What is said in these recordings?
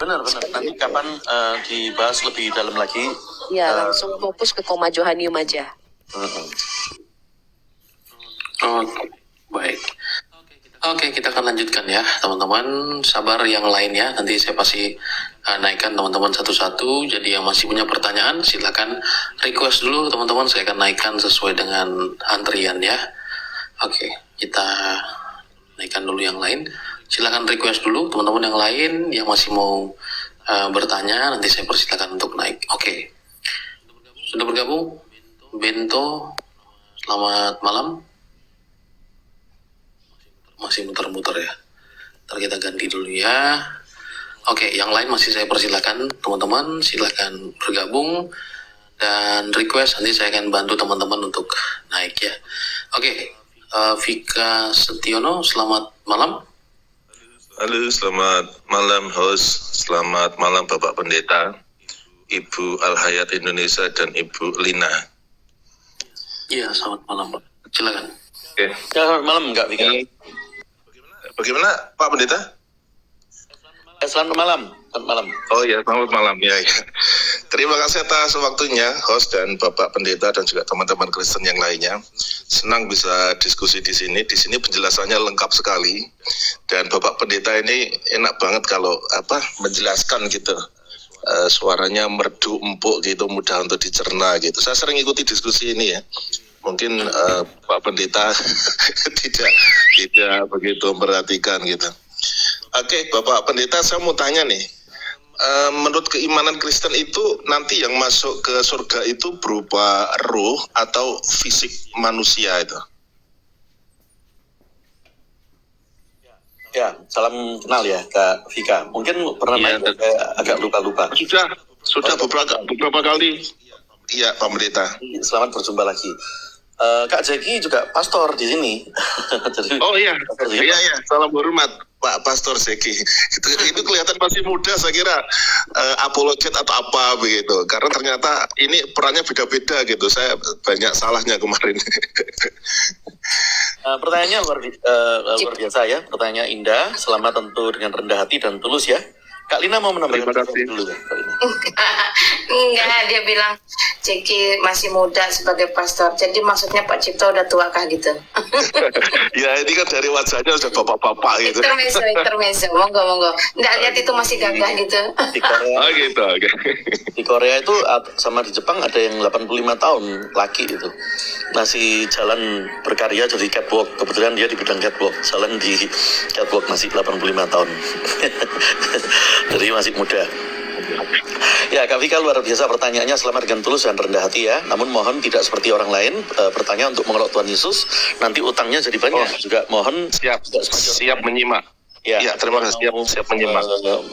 Benar. Nanti kapan dibahas lebih dalam lagi? Ya, langsung fokus ke koma johanium aja. Oh, baik. Oke, kita akan lanjutkan ya, teman-teman. Sabar yang lainnya, nanti saya pasti naikkan teman-teman satu-satu. Jadi yang masih punya pertanyaan, silakan request dulu teman-teman. Saya akan naikkan sesuai dengan antrian ya. Oke, kita naikkan dulu yang lain. Silakan request dulu teman-teman yang lain yang masih mau bertanya. Nanti saya persilakan untuk naik. Oke, sudah bergabung? Bento, selamat malam. Masih muter-muter ya. Ntar kita ganti dulu ya. Oke, yang lain masih saya persilakan teman-teman, silakan bergabung dan request, nanti saya akan bantu teman-teman untuk naik ya. Oke, Vika Setiono, selamat malam. Halo, selamat malam host, selamat malam Bapak Pendeta, Ibu Al-Hayat Indonesia dan Ibu Lina. Iya, selamat malam Pak. Silakan. Oke. Ya, selamat malam Kak Vika. Bagaimana Pak Pendeta? Selamat malam. Selamat malam. Oh ya, selamat malam ya. Terima kasih atas waktunya host dan Bapak Pendeta dan juga teman-teman Kristen yang lainnya. Senang bisa diskusi di sini. Di sini penjelasannya lengkap sekali dan Bapak Pendeta ini enak banget kalau menjelaskan gitu. Suaranya merdu empuk gitu, mudah untuk dicerna gitu. Saya sering ikuti diskusi ini ya. Mungkin Pak Pendeta tidak begitu memperhatikan gitu. Oke, Bapak Pendeta, saya mau tanya nih. Menurut keimanan Kristen itu nanti yang masuk ke surga itu berupa roh atau fisik manusia itu? Ya, salam kenal ya Kak Vika. Mungkin pernah main agak lupa-lupa. Sudah beberapa kali. Iya, Pak Pendeta. Selamat berjumpa lagi. Kak Jeki juga pastor di sini. Jadi, oh iya, salam hormat Pak Pastor Jeki. Itu kelihatan masih muda, saya kira apologet atau apa begitu. Karena ternyata ini perannya beda-beda gitu. Saya banyak salahnya kemarin. Pertanyaannya luar biasa ya. Pertanyaan indah. Selamat tentu dengan rendah hati dan tulus ya. Kak Lina mau menambahkan dulu ya? Enggak, dia bilang Jeki masih muda sebagai pastor. Jadi maksudnya Pak Cipto udah tua kah gitu? Ya ini kan dari wajahnya sudah bapak-bapak gitu. Intermezzo. Monggo. Nggak lihat itu masih gagah gitu. Di Korea, oh gitu, oke. Di Korea itu sama di Jepang ada yang 85 tahun laki itu. Masih jalan berkarya jadi catwalk. Kebetulan dia di bidang catwalk. Jalan di catwalk masih 85 tahun. Jadi masih muda. Ya, Kak Vika luar biasa pertanyaannya, selamat dengan tulus dan rendah hati ya. Namun mohon tidak seperti orang lain bertanya untuk mengelak Tuhan Yesus, nanti utangnya jadi banyak. Juga mohon siap menyimak. Ya, terima kasih siap menyimak.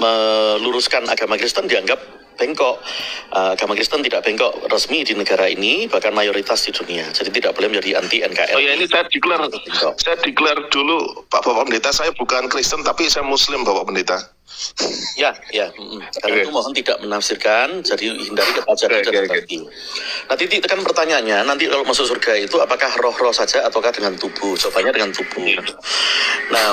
Meluruskan agama Kristen dianggap bengkok. Agama Kristen tidak bengkok resmi di negara ini, bahkan mayoritas di dunia. Jadi tidak boleh menjadi anti NKRI. Oh ya, ini saya declare dulu Bapak Pendeta, saya bukan Kristen tapi saya Muslim Bapak Pendeta. Ya. Karena itu mohon tidak menafsirkan, jadi hindari kepajakan dan berbagi. Nah, titik tekan pertanyaannya, nanti kalau masuk surga itu apakah roh-roh saja ataukah dengan tubuh? Jawabannya dengan tubuh. Nah,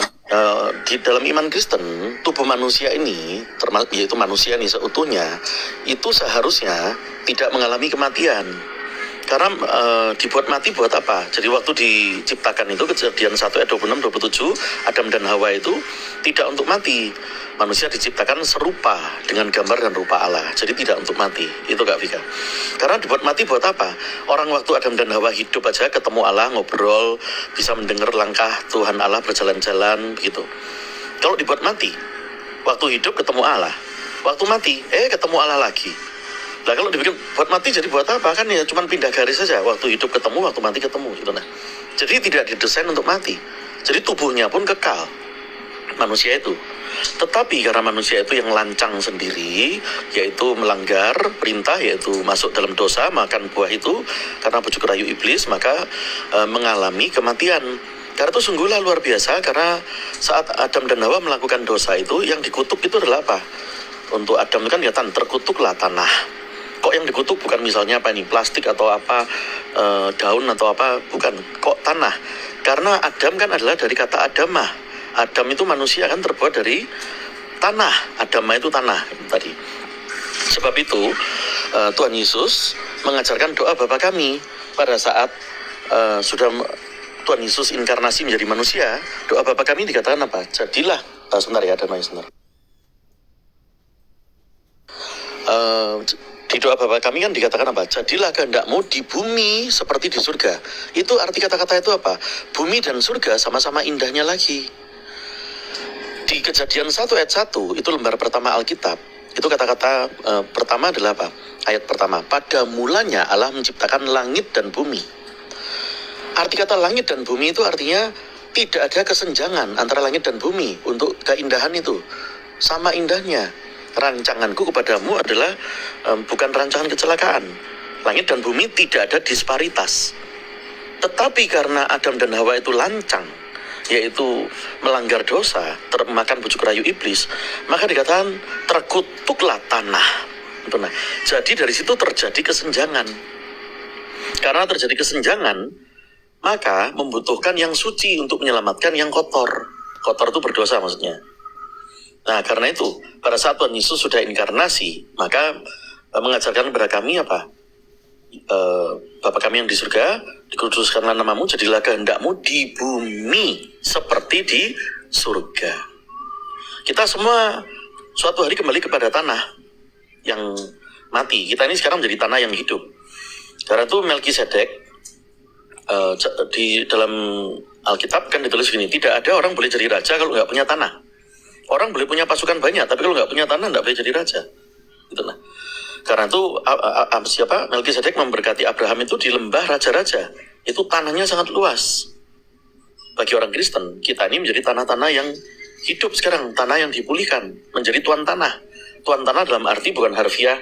di dalam iman Kristen, tubuh manusia ini, yaitu manusia ini seutuhnya, itu seharusnya tidak mengalami kematian. Karena dibuat mati buat apa? Jadi waktu diciptakan itu, Kejadian 1 ayat 26-27, Adam dan Hawa itu tidak untuk mati. Manusia diciptakan serupa dengan gambar dan rupa Allah. Jadi tidak untuk mati. Itu Kak Vika. Karena dibuat mati buat apa? Orang waktu Adam dan Hawa hidup aja ketemu Allah, ngobrol, bisa mendengar langkah Tuhan Allah berjalan-jalan begitu. Kalau dibuat mati, waktu hidup ketemu Allah, waktu mati ketemu Allah lagi. Nah kalau dibikin buat mati jadi buat apa? Kan ya cuma pindah garis saja. Waktu hidup ketemu, waktu mati ketemu gitu. Nah, jadi tidak didesain untuk mati. Jadi tubuhnya pun kekal manusia itu. Tetapi karena manusia itu yang lancang sendiri, yaitu melanggar perintah, yaitu masuk dalam dosa, makan buah itu, karena bujuk rayu iblis, maka mengalami kematian. Karena itu sungguhlah luar biasa, karena saat Adam dan Hawa melakukan dosa itu, yang dikutuk itu adalah apa? Untuk Adam itu kan ya terkutuklah tanah. Kok yang dikutuk bukan misalnya apa ini, plastik atau apa, daun atau apa, bukan. Kok tanah? Karena Adam kan adalah dari kata Adamah. Adam itu manusia kan terbuat dari tanah, Adama itu tanah tadi. Sebab itu Tuhan Yesus mengajarkan doa Bapa kami pada saat Tuhan Yesus inkarnasi menjadi manusia. Doa Bapa kami dikatakan apa? Jadilah, sebentar ya, Adama, sebentar. Di doa Bapa kami kan dikatakan apa? Jadilah kehendakmu di bumi seperti di surga. Itu arti kata-kata itu apa? Bumi dan surga sama-sama indahnya lagi. Di Kejadian 1 ayat 1, itu lembar pertama Alkitab, itu kata-kata pertama adalah apa? Ayat pertama, pada mulanya Allah menciptakan langit dan bumi. Arti kata langit dan bumi itu artinya tidak ada kesenjangan antara langit dan bumi untuk keindahan itu. Sama indahnya. Rancanganku kepadamu adalah bukan rancangan kecelakaan. Langit dan bumi tidak ada disparitas. Tetapi karena Adam dan Hawa itu lancang, yaitu melanggar dosa, termakan bujuk rayu iblis, maka dikatakan terkutuklah tanah. Nah, jadi dari situ terjadi kesenjangan. Karena terjadi kesenjangan, maka membutuhkan yang suci untuk menyelamatkan yang kotor. Kotor itu berdosa maksudnya. Nah, karena itu pada saat Tuhan Yesus sudah inkarnasi, maka mengajarkan kepada kami apa? Bapa kami yang di surga, dikuduskanlah namamu, jadilah kehendakmu di bumi seperti di surga. Kita semua suatu hari kembali kepada tanah yang mati. Kita ini sekarang menjadi tanah yang hidup. Karena itu Melkisedek di dalam Alkitab kan ditulis gini, tidak ada orang boleh jadi raja kalau nggak punya tanah. Orang boleh punya pasukan banyak, tapi kalau nggak punya tanah nggak boleh jadi raja. Gitu nah. Karena itu Melkisedek memberkati Abraham itu di lembah raja-raja. Itu tanahnya sangat luas. Bagi orang Kristen, kita ini menjadi tanah-tanah yang hidup sekarang, tanah yang dipulihkan, menjadi tuan tanah. Tuan tanah dalam arti bukan harfiah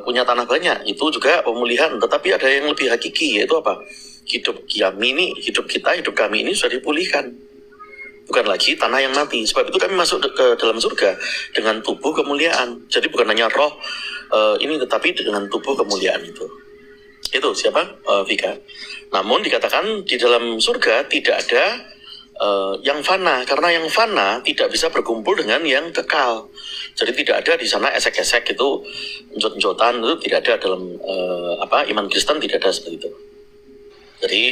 punya tanah banyak, itu juga pemulihan. Tetapi ada yang lebih hakiki, yaitu apa? Hidup kami ini sudah dipulihkan. Bukan lagi tanah yang mati. Sebab itu kami masuk ke dalam surga dengan tubuh kemuliaan. Jadi bukan hanya roh ini, tetapi dengan tubuh kemuliaan itu. Itu siapa? Vika. Namun dikatakan di dalam surga tidak ada yang fana, karena yang fana tidak bisa berkumpul dengan yang kekal. Jadi tidak ada di sana esek-esek itu, njot-njotan itu tidak ada dalam iman Kristen, tidak ada seperti itu. Jadi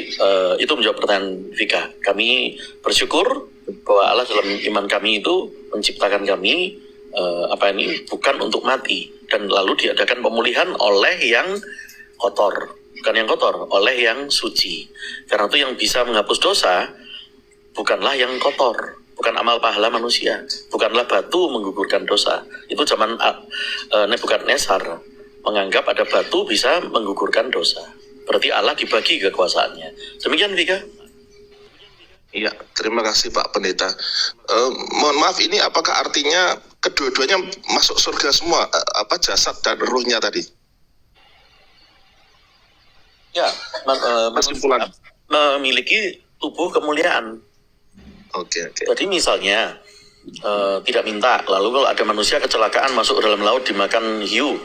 itu menjawab pertanyaan Vika. Kami bersyukur bahwa Allah dalam iman kami itu menciptakan kami bukan untuk mati, dan lalu diadakan pemulihan oleh yang kotor, bukan yang kotor, oleh yang suci. Karena itu yang bisa menghapus dosa bukanlah yang kotor, bukan amal pahala manusia, bukanlah batu menggugurkan dosa. Itu zaman Nebukadnezar menganggap ada batu bisa menggugurkan dosa. Berarti Allah dibagi kekuasaannya. Demikian Vika. Iya, terima kasih Pak Pendeta. Mohon maaf, ini apakah artinya kedua-duanya masuk surga semua, jasad dan ruhnya tadi? Ya, manusia memiliki tubuh kemuliaan. Oke. Jadi misalnya tidak minta, lalu kalau ada manusia kecelakaan masuk dalam laut dimakan hiu,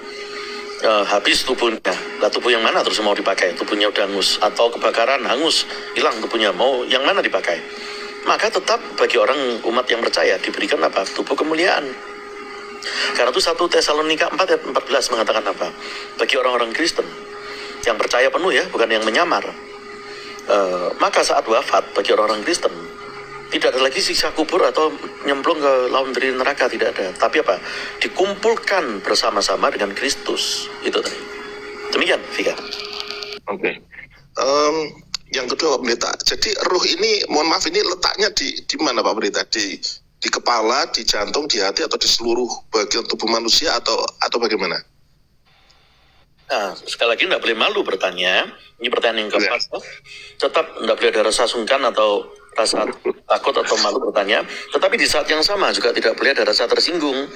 habis tubuhnya. Lah tubuh yang mana terus mau dipakai? Tubuhnya udah hangus, atau kebakaran hangus, hilang tubuhnya, mau yang mana dipakai? Maka tetap bagi orang umat yang percaya diberikan apa? Tubuh kemuliaan. Karena itu 1 Tesalonika 4 ayat 14 mengatakan apa? Bagi orang-orang Kristen yang percaya penuh ya, bukan yang menyamar, maka saat wafat bagi orang-orang Kristen tidak ada lagi siksa kubur atau nyemplung ke laundry neraka, tidak ada. Tapi apa? Dikumpulkan bersama-sama dengan Kristus. Itu tadi. Demikian, Vika. Oke. Yang kedua Pak Pendeta, jadi ruh ini, mohon maaf, ini letaknya di mana Pak Pendeta? Di kepala, di jantung, di hati, atau di seluruh bagian tubuh manusia, atau bagaimana? Nah, sekali lagi tidak boleh malu bertanya. Ini pertanyaan yang keempat. Tetap tidak boleh ada rasa sungkan atau rasa takut atau malu bertanya. Tetapi di saat yang sama juga tidak boleh ada rasa tersinggung.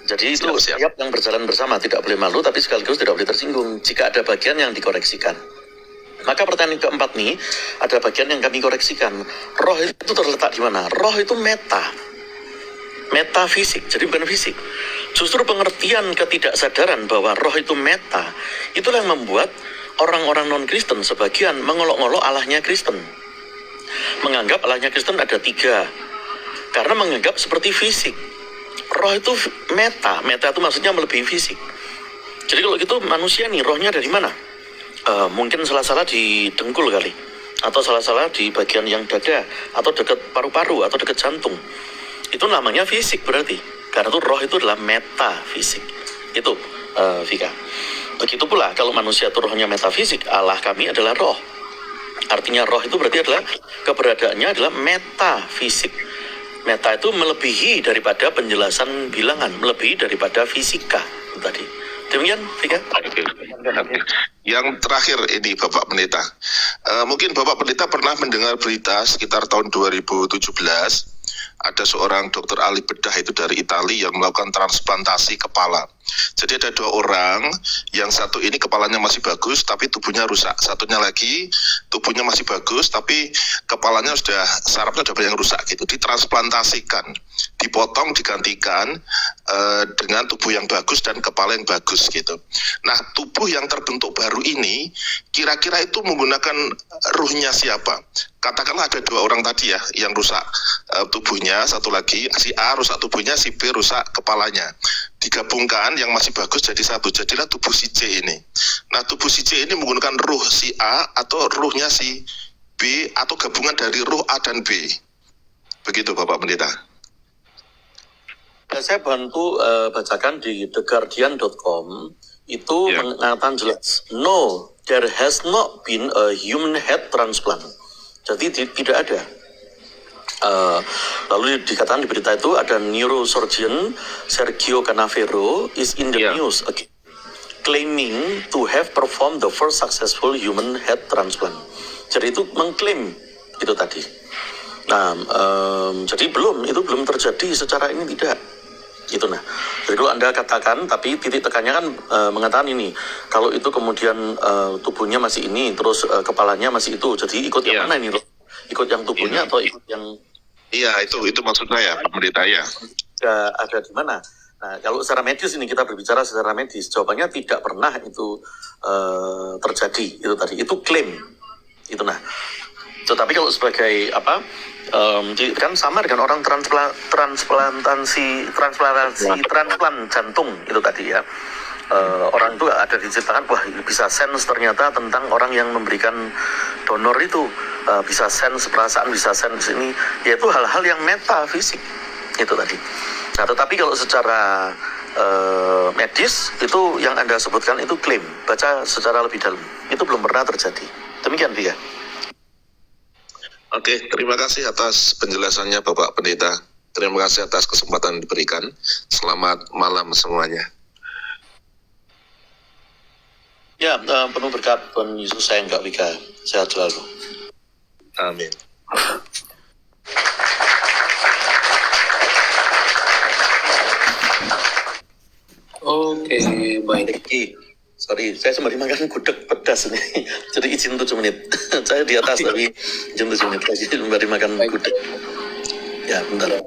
Jadi itu siap yang berjalan bersama, tidak boleh malu, tapi sekaligus tidak boleh tersinggung jika ada bagian yang dikoreksikan. Maka pertanyaan keempat nih, ada bagian yang kami koreksikan. Roh itu terletak di mana? Roh itu metafisik, jadi bukan fisik. Justru pengertian ketidaksadaran bahwa roh itu meta, itulah yang membuat orang-orang non-Kristen sebagian mengolok-olok Allahnya Kristen. Menganggap Allahnya Kristen ada 3, karena menganggap seperti fisik. roh itu meta itu maksudnya melebihi fisik. Jadi kalau gitu manusia nih rohnya dari mana? Mungkin salah-salah di dengkul kali, atau salah-salah di bagian yang dada, atau dekat paru-paru, atau dekat jantung. Itu namanya fisik berarti, karena itu roh itu adalah metafisik. Itu Vika. Begitu pula kalau manusia itu rohnya metafisik, Allah kami adalah roh. Artinya roh itu berarti adalah keberadaannya adalah metafisik. Meta itu melebihi daripada penjelasan bilangan, melebihi daripada fisika itu tadi. Demikian, Vika. Yang terakhir ini Bapak Pendeta, mungkin Bapak Pendeta pernah mendengar berita sekitar tahun 2017, ada seorang dokter ahli bedah itu dari Italia yang melakukan transplantasi kepala. Jadi ada 2 orang, yang satu ini kepalanya masih bagus tapi tubuhnya rusak, satunya lagi tubuhnya masih bagus tapi kepalanya sudah, sarafnya sudah banyak rusak gitu, ditransplantasikan, dipotong, digantikan dengan tubuh yang bagus dan kepala yang bagus gitu. Nah, tubuh yang terbentuk baru ini kira-kira itu menggunakan ruhnya siapa? Katakanlah ada 2 orang tadi ya yang rusak tubuhnya, satu lagi si A rusak tubuhnya, si B rusak kepalanya, digabungkan yang masih bagus jadi satu, jadilah tubuh si C ini. Nah, tubuh si C ini menggunakan ruh si A atau ruhnya si B atau gabungan dari ruh A dan B. Begitu Bapak Pendeta. Saya bantu bacakan di theguardian.com itu mengatakan jelas, no, there has not been a human head transplant. Jadi tidak ada. Lalu dikatakan di berita itu ada neurosurgeon Sergio Canavero is in the news again, claiming to have performed the first successful human head transplant. Jadi itu mengklaim itu tadi. Nah, jadi itu belum terjadi secara ini tidak. Gitu nah. Jadi kalau Anda katakan, tapi titik tekannya kan mengatakan ini, kalau itu kemudian tubuhnya masih ini, terus kepalanya masih itu, jadi ikut yang mana ini loh? Ikut yang tubuhnya atau ikut yang? Iya, itu maksud saya, Pak Pendeta ya. Ada di mana? Nah, kalau secara medis ini kita berbicara secara medis, jawabannya tidak pernah itu terjadi itu tadi. Itu klaim. Itu nah. Tetapi kalau sebagai apa? Kan sama dengan orang transplant jantung itu tadi ya. Orang itu ada diciptakan, wah bisa sense ternyata tentang orang yang memberikan donor itu, bisa sense perasaan, bisa sense ini, yaitu hal-hal yang metafisik itu tadi. Nah, tetapi kalau secara medis itu yang Anda sebutkan itu klaim, baca secara lebih dalam, itu belum pernah terjadi. Demikian Vika. Oke, terima kasih atas penjelasannya Bapak Pendeta. Terima kasih atas kesempatan yang diberikan. Selamat malam semuanya. Ya, penuh berkat Tuhan Yesus sayang Kak Vika. Sehat selalu. Amin. Oke, baik. Sorry, saya sembari makan gudeg pedas nih. Jadi izin 7 menit. Saya di atas tapi izin 7 menit lagi sembari makan gudeg. Ya, bentar.